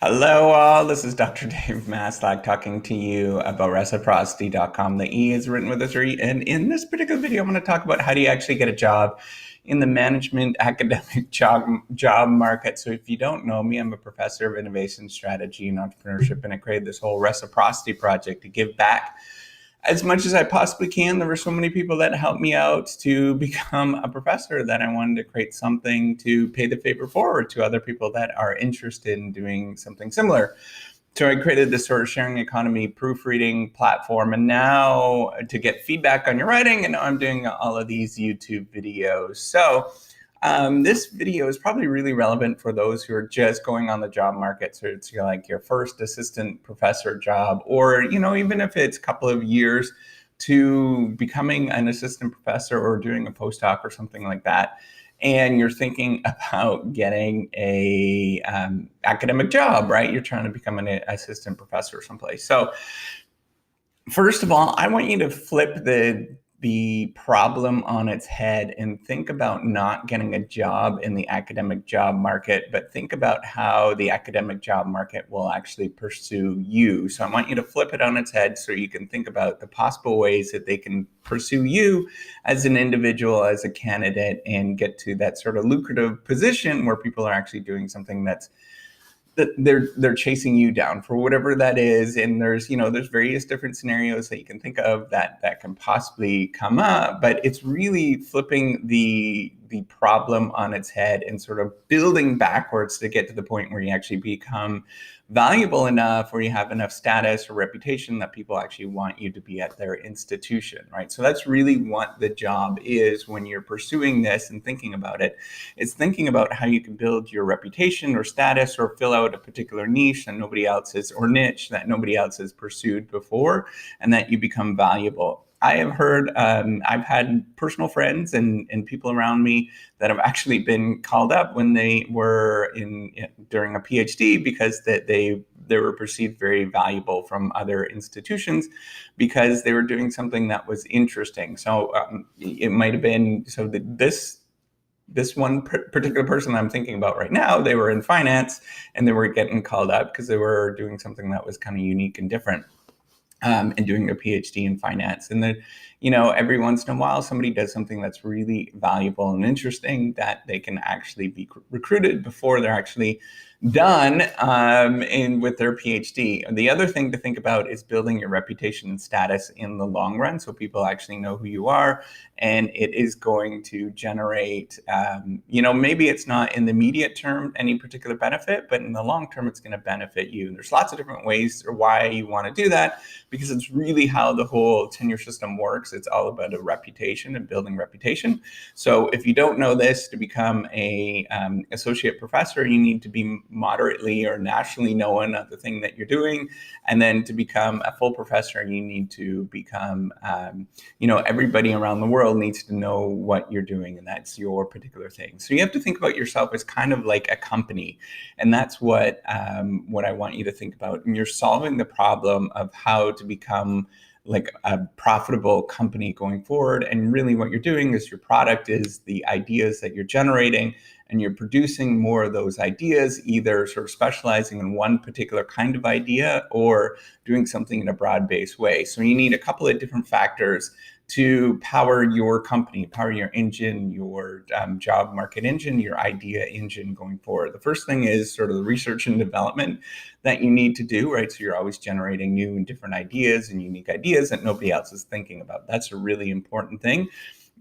Hello, all. This is Dr. Dave Maslach talking to you about reciprocity.com. The E is written with a 3. And in this particular video, I'm going to talk about how do you actually get a job in the management academic job market. So if you don't know me, I'm a professor of innovation strategy and entrepreneurship, and I created this whole reciprocity project to give back as much as I possibly can. There were so many people that helped me out to become a professor that I wanted to create something to pay the favor forward to other people that are interested in doing something similar. So I created this sort of sharing economy proofreading platform, and now to get feedback on your writing, and now I'm doing all of these YouTube videos. So this video is probably really relevant for those who are just going on the job market. So it's like your first assistant professor job, or even if it's a couple of years to becoming an assistant professor or doing a postdoc or something like that, and you're thinking about getting a academic job, right? You're trying to become an assistant professor someplace. So first of all, I want you to flip the problem on its head and think about not getting a job in the academic job market, but think about how the academic job market will actually pursue you. So I want you to flip it on its head so you can think about the possible ways that they can pursue you as an individual, as a candidate, and get to that sort of lucrative position where people are actually doing something that they're chasing you down for whatever that is. And there's various different scenarios that you can think of that can possibly come up, but it's really flipping the problem on its head and sort of building backwards to get to the point where you actually become valuable enough, or you have enough status or reputation that people actually want you to be at their institution, right? So that's really what the job is when you're pursuing this and thinking about it. It's thinking about how you can build your reputation or status or fill out a particular niche that nobody else has, or niche that nobody else has pursued before, and that you become valuable. I have heard, I've had personal friends and people around me that have actually been called up when they were during a PhD because they were perceived very valuable from other institutions because they were doing something that was interesting. So it might have been, so this one particular person I'm thinking about right now, they were in finance and they were getting called up because they were doing something that was kind of unique and different. And doing a PhD in finance. And then, every once in a while, somebody does something that's really valuable and interesting that they can actually be recruited before they're actually done with their PhD. And the other thing to think about is building your reputation and status in the long run, so people actually know who you are, and it is going to generate, maybe it's not in the immediate term any particular benefit, but in the long term, it's going to benefit you. And there's lots of different ways or why you want to do that, because it's really how the whole tenure system works. It's all about a reputation and building reputation. So if you don't know this, to become a associate professor, you need to be moderately or nationally known at the thing that you're doing. And then to become a full professor, you need to become, everybody around the world needs to know what you're doing, and that's your particular thing. So you have to think about yourself as kind of like a company. And that's what I want you to think about. And you're solving the problem of how to become like a profitable company going forward. And really what you're doing is your product is the ideas that you're generating, and you're producing more of those ideas, either sort of specializing in one particular kind of idea or doing something in a broad-based way. So you need a couple of different factors to power your company, power your engine, your job market engine, your idea engine going forward. The first thing is sort of the research and development that you need to do, right? So you're always generating new and different ideas and unique ideas that nobody else is thinking about. That's a really important thing.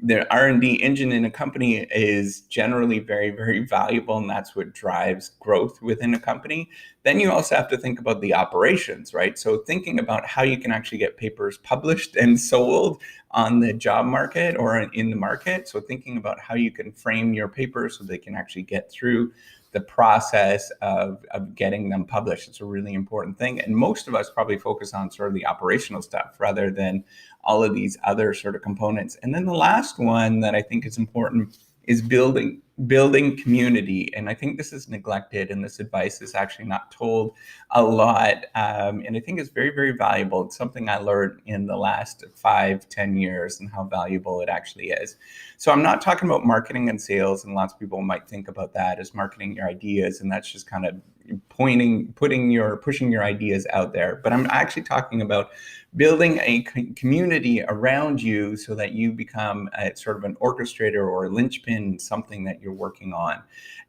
The R&D engine in a company is generally very, very valuable, and that's what drives growth within a company. Then you also have to think about the operations, right? So thinking about how you can actually get papers published and sold on the job market or in the market. So thinking about how you can frame your papers so they can actually get through the process of getting them published. It's a really important thing. And most of us probably focus on sort of the operational stuff rather than all of these other sort of components. And then the last one that I think is important is building community. And I think this is neglected, and this advice is actually not told a lot. And I think it's very, very valuable. It's something I learned in the last 5-10 years and how valuable it actually is. So I'm not talking about marketing and sales, and lots of people might think about that as marketing your ideas, and that's just kind of pushing your ideas out there. But I'm actually talking about building a community around you so that you become a sort of an orchestrator or a linchpin, something that you're working on.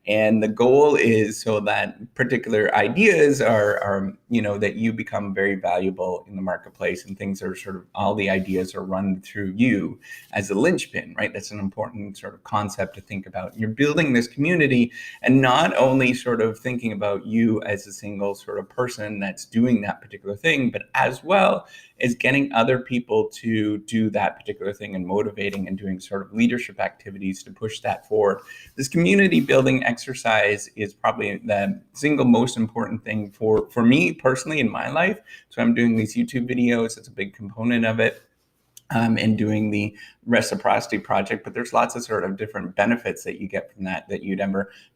And the goal is so that particular ideas are that you become very valuable in the marketplace, and things are sort of, all the ideas are run through you as a linchpin, right? That's an important sort of concept to think about. You're building this community, and not only sort of thinking about you as a single sort of person that's doing that particular thing, but as well as getting other people to do that particular thing and motivating and doing sort of leadership activities to push that forward. This community building exercise is probably the single most important thing for me personally in my life. So I'm doing these YouTube videos. It's a big component of it. And doing the reciprocity project, but there's lots of sort of different benefits that you get from that you'd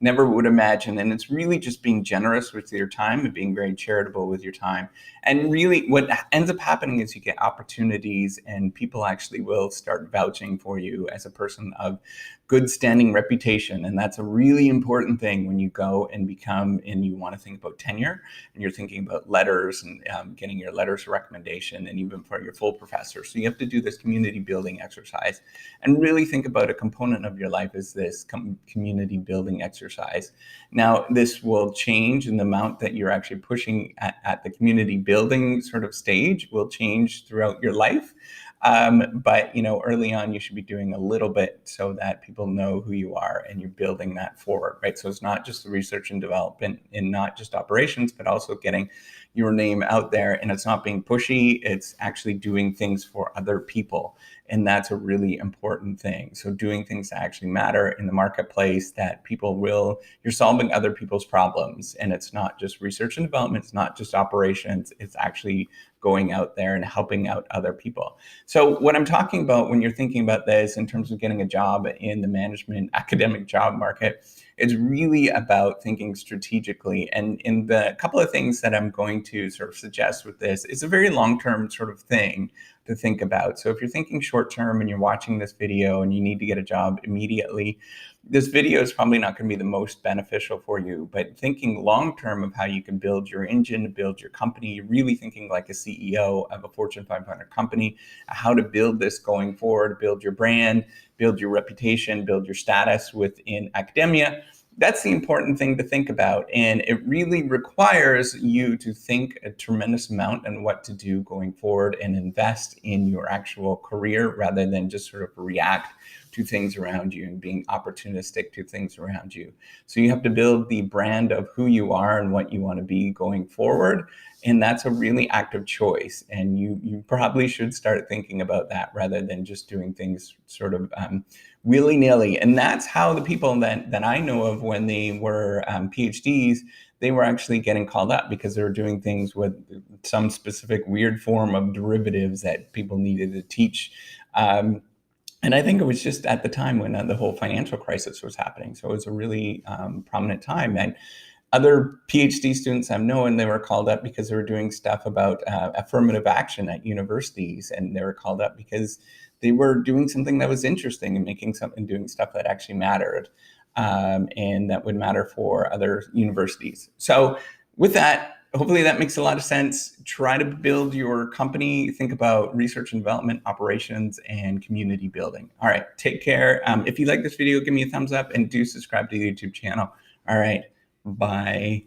never would imagine. And it's really just being generous with your time and being very charitable with your time. And really what ends up happening is you get opportunities, and people actually will start vouching for you as a person of good standing reputation. And that's a really important thing when you go and you want to think about tenure, and you're thinking about letters and getting your letters of recommendation, and even for your full professor. So you have to do this community building exercise, and really think about a component of your life as this community building exercise. Now, this will change, and the amount that you're actually pushing at the community building sort of stage will change throughout your life. But early on, you should be doing a little bit so that people know who you are, and you're building that forward, right? So it's not just the research and development and not just operations, but also getting your name out there. And it's not being pushy, it's actually doing things for other people. And that's a really important thing. So doing things that actually matter in the marketplace, that you're solving other people's problems. And it's not just research and development, it's not just operations, it's actually going out there and helping out other people. So what I'm talking about when you're thinking about this in terms of getting a job in the management academic job market, it's really about thinking strategically. And in the couple of things that I'm going to sort of suggest with this, it's a very long-term sort of thing to think about. So if you're thinking short-term and you're watching this video and you need to get a job immediately, this video is probably not going to be the most beneficial for you. But thinking long-term of how you can build your engine, build your company, you're really thinking like a CEO of a Fortune 500 company, how to build this going forward, build your brand, build your reputation, build your status within academia. That's the important thing to think about. And it really requires you to think a tremendous amount on what to do going forward and invest in your actual career rather than just sort of react to things around you and being opportunistic to things around you. So you have to build the brand of who you are and what you want to be going forward. And that's a really active choice. And you probably should start thinking about that rather than just doing things sort of willy-nilly. And that's how the people that I know of, when they were PhDs, they were actually getting called up because they were doing things with some specific weird form of derivatives that people needed to teach. And I think it was just at the time when the whole financial crisis was happening. So it was a really prominent time. And other PhD students I've known, they were called up because they were doing stuff about affirmative action at universities. And they were called up because they were doing something that was interesting and doing stuff that actually mattered, and that would matter for other universities. So with that, hopefully that makes a lot of sense. Try to build your company. Think about research and development, operations, and community building. All right, take care. If you like this video, give me a thumbs up and do subscribe to the YouTube channel. All right, bye.